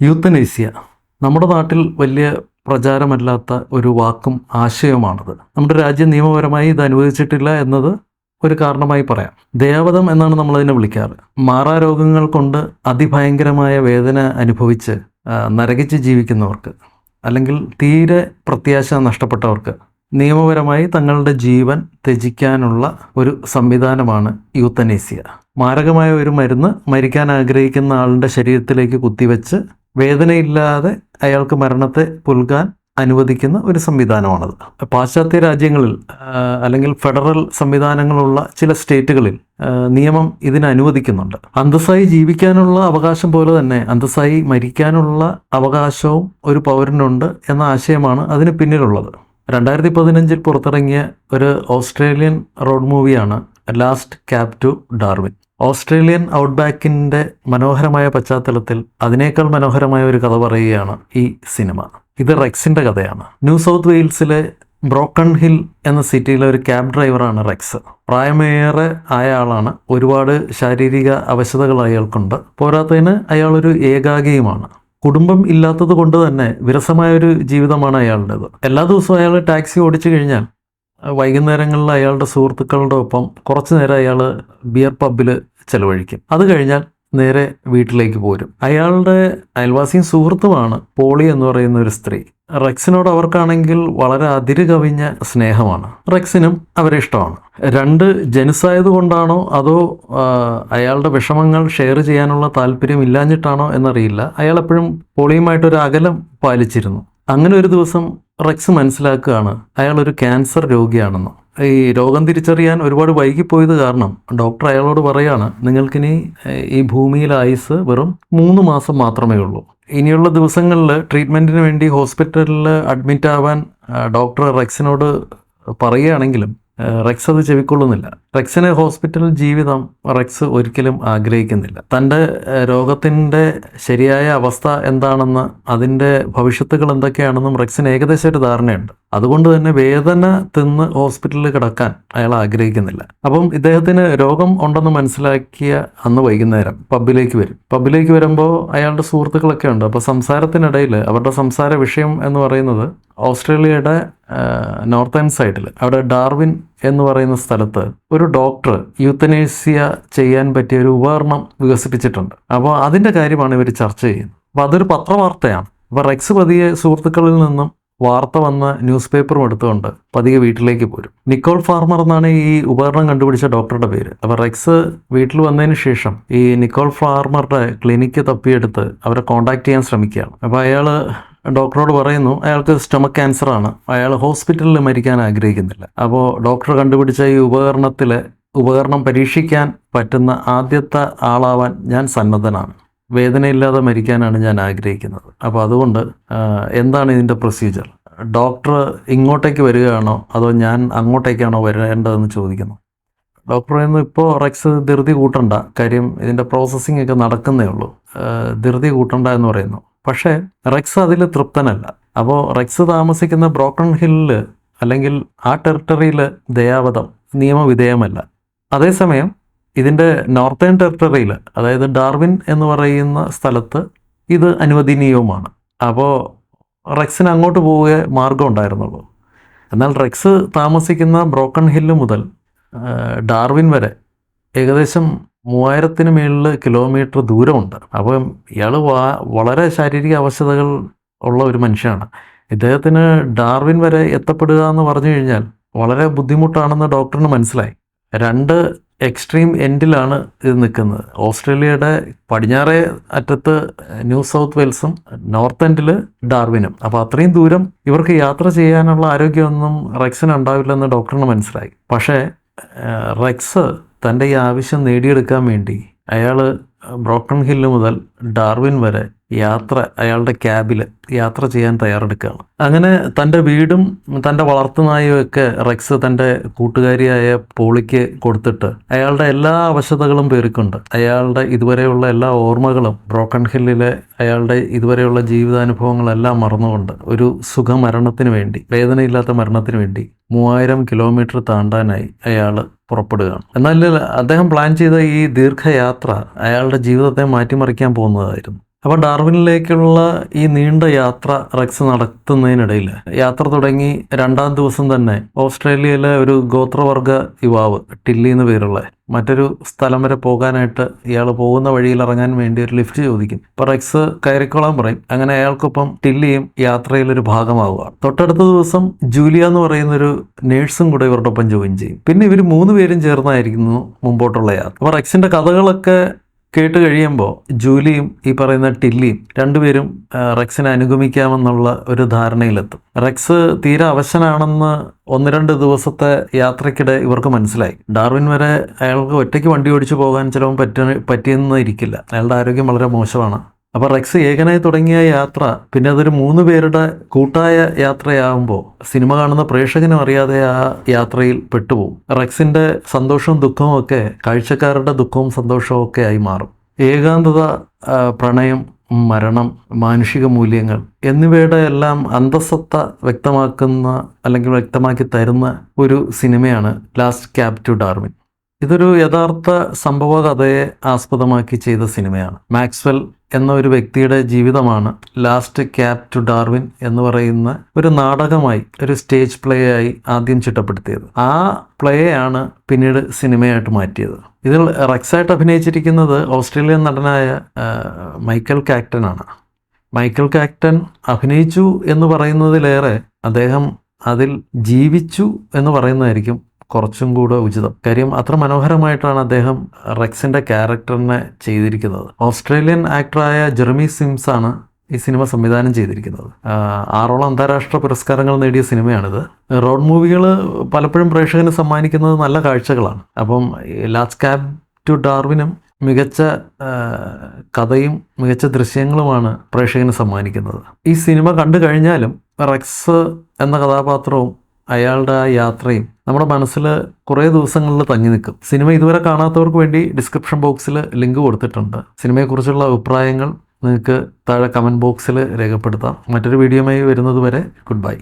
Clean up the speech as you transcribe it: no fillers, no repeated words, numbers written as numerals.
യൂത്തനേസ്യ നമ്മുടെ നാട്ടിൽ വലിയ പ്രചാരമല്ലാത്ത ഒരു വാക്കും ആശയവുമാണത്. നമ്മുടെ രാജ്യം നിയമപരമായി ഇത് അനുവദിച്ചിട്ടില്ല എന്നത് ഒരു കാരണമായി പറയാം. ദയാവധം എന്നാണ് നമ്മളതിനെ വിളിക്കാറ്. മാറാരോഗങ്ങൾ കൊണ്ട് അതിഭയങ്കരമായ വേദന അനുഭവിച്ച് നരകിച്ച് ജീവിക്കുന്നവർക്ക്, അല്ലെങ്കിൽ തീരെ പ്രത്യാശ നഷ്ടപ്പെട്ടവർക്ക് നിയമപരമായി തങ്ങളുടെ ജീവൻ ത്യജിക്കാനുള്ള ഒരു സംവിധാനമാണ് യൂത്തനേസ്യ. മാരകമായ ഒരു മരുന്ന് മരിക്കാൻ ആഗ്രഹിക്കുന്ന ആളുടെ ശരീരത്തിലേക്ക് കുത്തിവെച്ച് വേദനയില്ലാതെ അയാൾക്ക് മരണത്തെ പുൽകാൻ അനുവദിക്കുന്ന ഒരു സംവിധാനമാണത്. പാശ്ചാത്യ രാജ്യങ്ങളിൽ അല്ലെങ്കിൽ ഫെഡറൽ സംവിധാനങ്ങളുള്ള ചില സ്റ്റേറ്റുകളിൽ നിയമം ഇതിന് അനുവദിക്കുന്നുണ്ട്. അന്തസ്സായി ജീവിക്കാനുള്ള അവകാശം പോലെ തന്നെ അന്തസ്സായി മരിക്കാനുള്ള അവകാശവും ഒരു പൗരനുണ്ട് എന്ന ആശയമാണ് അതിന് പിന്നിലുള്ളത്. 2015 പുറത്തിറങ്ങിയ ഒരു ഓസ്ട്രേലിയൻ റോഡ് മൂവിയാണ് last cab to Darwin. Australian ഔട്ട്ബാക്കിൻ്റെ മനോഹരമായ പശ്ചാത്തലത്തിൽ അതിനേക്കാൾ മനോഹരമായ ഒരു കഥ പറയുകയാണ് ഈ സിനിമ. ഇത് റെക്സിൻ്റെ കഥയാണ്. ന്യൂ സൗത്ത് വെയിൽസിലെ ബ്രോക്കൺ ഹിൽ എന്ന സിറ്റിയിലെ ഒരു ക്യാബ് ഡ്രൈവറാണ് റെക്സ്. പ്രായമേറെ ആയ ആളാണ്. ഒരുപാട് ശാരീരിക അവശതകൾ അയാൾക്കുണ്ട്. പോരാത്തതിന് അയാളൊരു ഏകാഗിയുമാണ്. കുടുംബം ഇല്ലാത്തത് കൊണ്ട് തന്നെ വിരസമായൊരു ജീവിതമാണ് അയാളുടേത്. എല്ലാ ദിവസവും അയാൾ ടാക്സി ഓടിച്ചു കഴിഞ്ഞാൽ വൈകുന്നേരങ്ങളിൽ അയാളുടെ സുഹൃത്തുക്കളുടെ ഒപ്പം കുറച്ചു നേരം അയാൾ ബിയർ പബ്ബിൽ ചെലവഴിക്കും. അത് കഴിഞ്ഞാൽ നേരെ വീട്ടിലേക്ക് പോരും. അയാളുടെ അയൽവാസിയും സുഹൃത്തുമാണ് പോളി എന്ന് പറയുന്ന ഒരു സ്ത്രീ. റെക്സിനോട് അവർക്കാണെങ്കിൽ വളരെ അതിര് കവിഞ്ഞ സ്നേഹമാണ്. റെക്സിനും അവരെ ഇഷ്ടമാണ്. രണ്ട് ജനുസായത് കൊണ്ടാണോ അതോ അയാളുടെ വിഷമങ്ങൾ ഷെയർ ചെയ്യാനുള്ള താല്പര്യം ഇല്ലാഞ്ഞിട്ടാണോ എന്നറിയില്ല, അയാൾ എപ്പോഴും പോളിയുമായിട്ടൊരു അകലം പാലിച്ചിരുന്നു. അങ്ങനെ ഒരു ദിവസം റെക്സ് മനസ്സിലാക്കുകയാണ് അയാളൊരു ക്യാൻസർ രോഗിയാണെന്ന്. ഈ രോഗം തിരിച്ചറിയാൻ ഒരുപാട് വൈകിപ്പോയത് കാരണം ഡോക്ടർ അയാളോട് പറയാണ്, നിങ്ങൾക്കിനി ഈ ഭൂമിയിൽ ആയുസ് വെറും 3 മാസം മാത്രമേ ഉള്ളൂ. ഇനിയുള്ള ദിവസങ്ങളിൽ ട്രീറ്റ്മെൻറ്റിന് വേണ്ടി ഹോസ്പിറ്റലിൽ അഡ്മിറ്റ് ആവാൻ ഡോക്ടർ റെക്സിനോട് പറയുകയാണെങ്കിലും റെക്സ് അത് ചെവിക്കൊള്ളുന്നില്ല. റെക്സിന് ഹോസ്പിറ്റൽ ജീവിതം റെക്സ് ഒരിക്കലും ആഗ്രഹിക്കുന്നില്ല. തൻ്റെ രോഗത്തിൻ്റെ ശരിയായ അവസ്ഥ എന്താണെന്ന്, അതിൻ്റെ ഭവിഷ്യത്തുകൾ എന്തൊക്കെയാണെന്നും റെക്സിന് ഏകദേശം ഒരു ധാരണയുണ്ട്. അതുകൊണ്ട് തന്നെ വേദന തിന്ന് ഹോസ്പിറ്റലിൽ കിടക്കാൻ അയാൾ ആഗ്രഹിക്കുന്നില്ല. അപ്പം ഇദ്ദേഹത്തിന് രോഗം ഉണ്ടെന്ന് മനസ്സിലാക്കിയ അന്ന് വൈകുന്നേരം പബ്ബിലേക്ക് വരും. പബ്ബിലേക്ക് വരുമ്പോൾ അയാളുടെ സുഹൃത്തുക്കളൊക്കെ ഉണ്ട്. അപ്പോൾ സംസാരത്തിനിടയിൽ അവരുടെ സംസാര വിഷയം എന്ന് പറയുന്നത് ഓസ്ട്രേലിയയുടെ നോർത്തേൺ സൈഡിൽ അവിടെ ഡാർവിൻ എന്ന് പറയുന്ന സ്ഥലത്ത് ഒരു ഡോക്ടർ യൂത്തനേസ്യ ചെയ്യാൻ പറ്റിയ ഒരു ഉപകരണം വികസിപ്പിച്ചിട്ടുണ്ട്. അപ്പോൾ അതിൻ്റെ കാര്യമാണ് ഇവർ ചർച്ച ചെയ്യുന്നത്. അപ്പോൾ അതൊരു പത്രവാർത്തയാണ്. അപ്പോൾ റെക്സ് പതിയെ സുഹൃത്തുക്കളിൽ നിന്നും വാർത്ത വന്ന ന്യൂസ് പേപ്പറും എടുത്തുകൊണ്ട് പതിയെ വീട്ടിലേക്ക് പോരും. നിക്കോൾ ഫാർമർ എന്നാണ് ഈ ഉപകരണം കണ്ടുപിടിച്ച ഡോക്ടറുടെ പേര്. അപ്പോൾ റെക്സ് വീട്ടിൽ വന്നതിന് ശേഷം ഈ നിക്കോൾ ഫാർമറുടെ ക്ലിനിക്ക് തപ്പിയെടുത്ത് അവരെ കോൺടാക്ട് ചെയ്യാൻ ശ്രമിക്കുകയാണ്. അപ്പോൾ അയാൾ ഡോക്ടറോട് പറയുന്നു അയാൾക്ക് സ്റ്റൊമക്ക് ക്യാൻസർ ആണ്, അയാൾ ഹോസ്പിറ്റലിൽ മരിക്കാൻ ആഗ്രഹിക്കുന്നില്ല. അപ്പോൾ ഡോക്ടർ കണ്ടുപിടിച്ച ഈ ഉപകരണം പരീക്ഷിക്കാൻ പറ്റുന്ന ആദ്യത്തെ ആളാവാൻ ഞാൻ സന്നദ്ധനാണ്. വേദനയില്ലാതെ മരിക്കാനാണ് ഞാൻ ആഗ്രഹിക്കുന്നത്. അപ്പോൾ അതുകൊണ്ട് എന്താണ് ഇതിൻ്റെ പ്രൊസീജിയർ? ഡോക്ടർ ഇങ്ങോട്ടേക്ക് വരികയാണോ അതോ ഞാൻ അങ്ങോട്ടേക്കാണോ വരേണ്ടതെന്ന് ചോദിക്കുന്നു. ഡോക്ടർ പറയുന്നു, ഇപ്പോൾ റെക്സ് ധൃതി കൂട്ടണ്ട, കാര്യം ഇതിൻ്റെ പ്രോസസ്സിംഗ് ഒക്കെ നടക്കുന്നേ ഉള്ളൂ, ധൃതി കൂട്ടണ്ട എന്ന് പറയുന്നു. പക്ഷേ റെക്സ് അതിൽ തൃപ്തനല്ല. അപ്പോൾ റെക്സ് താമസിക്കുന്ന ബ്രോക്കൺ ഹില്ലിൽ അല്ലെങ്കിൽ ആ ടെറിട്ടറിയിൽ ദയാവധം നിയമവിധേയമല്ല. അതേസമയം ഇതിൻ്റെ നോർത്തേൺ ടെറിട്ടറിയിൽ, അതായത് ഡാർവിൻ എന്ന് പറയുന്ന സ്ഥലത്ത് ഇത് അനുവദനീയവുമാണ്. അപ്പോൾ റെക്സിന് അങ്ങോട്ട് പോവുകയെ മാർഗം ഉണ്ടായിരുന്നുള്ളൂ. എന്നാൽ റെക്സ് താമസിക്കുന്ന ബ്രോക്കൺ ഹില്ല് മുതൽ ഡാർവിൻ വരെ ഏകദേശം 3000 മേളിൽ കിലോമീറ്റർ ദൂരമുണ്ട്. അപ്പം ഇയാൾ വളരെ ശാരീരിക അവശതകൾ ഉള്ള ഒരു മനുഷ്യനാണ്. ഇദ്ദേഹത്തിന് ഡാർവിൻ വരെ എത്തപ്പെടുക എന്ന് പറഞ്ഞു കഴിഞ്ഞാൽ വളരെ ബുദ്ധിമുട്ടാണെന്ന് ഡോക്ടറിന് മനസ്സിലായി. 2 എക്സ്ട്രീം എൻഡിലാണ് ഇത് നിൽക്കുന്നത്. ഓസ്ട്രേലിയയുടെ പടിഞ്ഞാറേ അറ്റത്ത് ന്യൂ സൗത്ത് വെയിൽസും നോർത്ത് എൻഡിൽ ഡാർവിനും. അപ്പോൾ അത്രയും ദൂരം ഇവർക്ക് യാത്ര ചെയ്യാനുള്ള ആരോഗ്യമൊന്നും റെക്സിന് ഉണ്ടാവില്ലെന്ന് ഡോക്ടറിന് മനസ്സിലായി. പക്ഷേ റെക്സ് തൻ്റെ ഈ ആവശ്യം നേടിയെടുക്കാൻ വേണ്ടി അയാൾ ബ്രോക്കൺ ഹില്ല് മുതൽ ഡാർവിൻ വരെ അയാളുടെ ക്യാബിൽ യാത്ര ചെയ്യാൻ തയ്യാറെടുക്കുകയാണ്. അങ്ങനെ തൻ്റെ വീടും തൻ്റെ വളർത്തുനായും ഒക്കെ റെക്സ് തൻ്റെ കൂട്ടുകാരിയായ പോളിക്ക് കൊടുത്തിട്ട് അയാളുടെ എല്ലാ അവശതകളും പേറിക്കൊണ്ട് അയാളുടെ ഇതുവരെയുള്ള എല്ലാ ഓർമ്മകളും ബ്രോക്കൺ ഹില്ലിലെ അയാളുടെ ഇതുവരെയുള്ള ജീവിതാനുഭവങ്ങളെല്ലാം മറന്നുകൊണ്ട് ഒരു സുഖമരണത്തിന് വേണ്ടി, വേദനയില്ലാത്ത മരണത്തിന് വേണ്ടി 3000 കിലോമീറ്റർ താണ്ടാനായി അയാൾ പുറപ്പെടുകയാണ്. എന്നാൽ അദ്ദേഹം പ്ലാൻ ചെയ്ത ഈ ദീർഘയാത്ര അയാളുടെ ജീവിതത്തെ മാറ്റിമറിക്കാൻ പോകുന്നതായിരുന്നു. അപ്പോൾ ഡാർവിനിലേക്കുള്ള ഈ നീണ്ട യാത്ര റെക്സ് നടത്തുന്നതിനിടയിൽ യാത്ര തുടങ്ങി 2-ാം ദിവസം തന്നെ ഓസ്ട്രേലിയയിലെ ഒരു ഗോത്രവർഗ യുവാവ് ടില്ലി എന്ന് പേരുള്ള മറ്റൊരു സ്ഥലം വരെ പോകാനായിട്ട് ഇയാൾ പോകുന്ന വഴിയിൽ ഇറങ്ങാൻ വേണ്ടി ഒരു ലിഫ്റ്റ് ചോദിക്കും. അപ്പോൾ റെക്സ് കയറിക്കോളാൻ പറയും. അങ്ങനെ അയാൾക്കൊപ്പം ടില്ലിയും യാത്രയിലൊരു ഭാഗമാവുക. തൊട്ടടുത്ത ദിവസം ജൂലിയ എന്ന് പറയുന്നൊരു നേഴ്സും കൂടെ ഇവരുടെ ഒപ്പം ജോയിൻ ചെയ്യും. പിന്നെ ഇവർ 3 പേരും ചേർന്നായിരിക്കുന്നു മുമ്പോട്ടുള്ള യാത്ര. അപ്പോൾ റെക്സിന്റെ കഥകളൊക്കെ കേട്ട് കഴിയുമ്പോൾ ജൂലിയും ഈ പറയുന്ന ടില്ലിയും രണ്ടുപേരും റെക്സിനെ അനുഗമിക്കാമെന്നുള്ള ഒരു ധാരണയിലെത്തും. റെക്സ് തീരെ അവശനാണെന്ന് 1-2 ദിവസത്തെ യാത്രയ്ക്കിടെ ഇവർക്ക് മനസ്സിലായി. ഡാർവിൻ വരെ അയാൾക്ക് ഒറ്റയ്ക്ക് വണ്ടി ഓടിച്ചു പോകാൻ ചിലപ്പോൾ പറ്റിയെന്നിരിക്കില്ല. അയാളുടെ ആരോഗ്യം വളരെ മോശമാണ്. അപ്പോൾ റെക്സ് ഏകനായി തുടങ്ങിയ യാത്ര പിന്നെ അതൊരു 3 പേരുടെ കൂട്ടായ യാത്രയാകുമ്പോൾ സിനിമ കാണുന്ന പ്രേക്ഷകനും അറിയാതെ ആ യാത്രയിൽ പെട്ടുപോകും. റെക്സിന്റെ സന്തോഷവും ദുഃഖവും ഒക്കെ കാഴ്ചക്കാരുടെ ദുഃഖവും സന്തോഷവും ഒക്കെ ആയി മാറും. ഏകാന്തത, പ്രണയം, മരണം, മാനുഷിക മൂല്യങ്ങൾ എന്നിവയുടെ എല്ലാം അന്തസത്ത വ്യക്തമാക്കുന്ന അല്ലെങ്കിൽ വ്യക്തമാക്കി തരുന്ന ഒരു സിനിമയാണ് ലാസ്റ്റ് ക്യാബ് ടു ഡാർവിൻ. ഇതൊരു യഥാർത്ഥ സംഭവ കഥയെ ആസ്പദമാക്കി ചെയ്ത സിനിമയാണ്. മാക്സ്വെൽ എന്ന ഒരു വ്യക്തിയുടെ ജീവിതമാണ് ലാസ്റ്റ് ക്യാബ് ടു ഡാർവിൻ എന്ന് പറയുന്ന ഒരു നാടകമായി, ഒരു സ്റ്റേജ് പ്ലേ ആയി ആദ്യം ചിട്ടപ്പെടുത്തിയത്. ആ പ്ലേ ആണ് പിന്നീട് സിനിമയായിട്ട് മാറ്റിയത്. ഇതിൽ റെക്സായിട്ട് അഭിനയിച്ചിരിക്കുന്നത് ഓസ്ട്രേലിയൻ നടനായ മൈക്കൽ കാക്ടൻ ആണ്. മൈക്കൽ കാക്ടൻ അഭിനയിച്ചു എന്ന് പറയുന്നതിലേറെ അദ്ദേഹം അതിൽ ജീവിച്ചു എന്ന് പറയുന്നതായിരിക്കും കുറച്ചും കൂടെ ഉചിതം. കാര്യം അത്ര മനോഹരമായിട്ടാണ് അദ്ദേഹം റെക്സിന്റെ ക്യാരക്ടറിനെ ചെയ്തിരിക്കുന്നത്. ഓസ്ട്രേലിയൻ ആക്ടറായ ജെറമി സിംസ് ആണ് ഈ സിനിമ സംവിധാനം ചെയ്തിരിക്കുന്നത്. 6 അന്താരാഷ്ട്ര പുരസ്കാരങ്ങൾ നേടിയ സിനിമയാണിത്. റോഡ് മൂവികൾ പലപ്പോഴും പ്രേക്ഷകന് സമ്മാനിക്കുന്നത് നല്ല കാഴ്ചകളാണ്. അപ്പം ലാസ്റ്റ് ക്യാബ് ടു ഡാർവിനും മികച്ച കഥയും മികച്ച ദൃശ്യങ്ങളുമാണ് പ്രേക്ഷകന് സമ്മാനിക്കുന്നത്. ഈ സിനിമ കണ്ടു കഴിഞ്ഞാലും റെക്സ് എന്ന കഥാപാത്രവും അയാളുടെ ആ യാത്രയും നമ്മുടെ മനസ്സിൽ കുറേ ദിവസങ്ങളിൽ തങ്ങി നിൽക്കും. സിനിമ ഇതുവരെ കാണാത്തവർക്ക് വേണ്ടി ഡിസ്ക്രിപ്ഷൻ ബോക്സിൽ ലിങ്ക് കൊടുത്തിട്ടുണ്ട്. സിനിമയെക്കുറിച്ചുള്ള അഭിപ്രായങ്ങൾ നിങ്ങൾക്ക് താഴെ കമൻറ്റ് ബോക്സിൽ രേഖപ്പെടുത്താം. മറ്റൊരു വീഡിയോയുമായി വരുന്നത് വരെ ഗുഡ് ബൈ.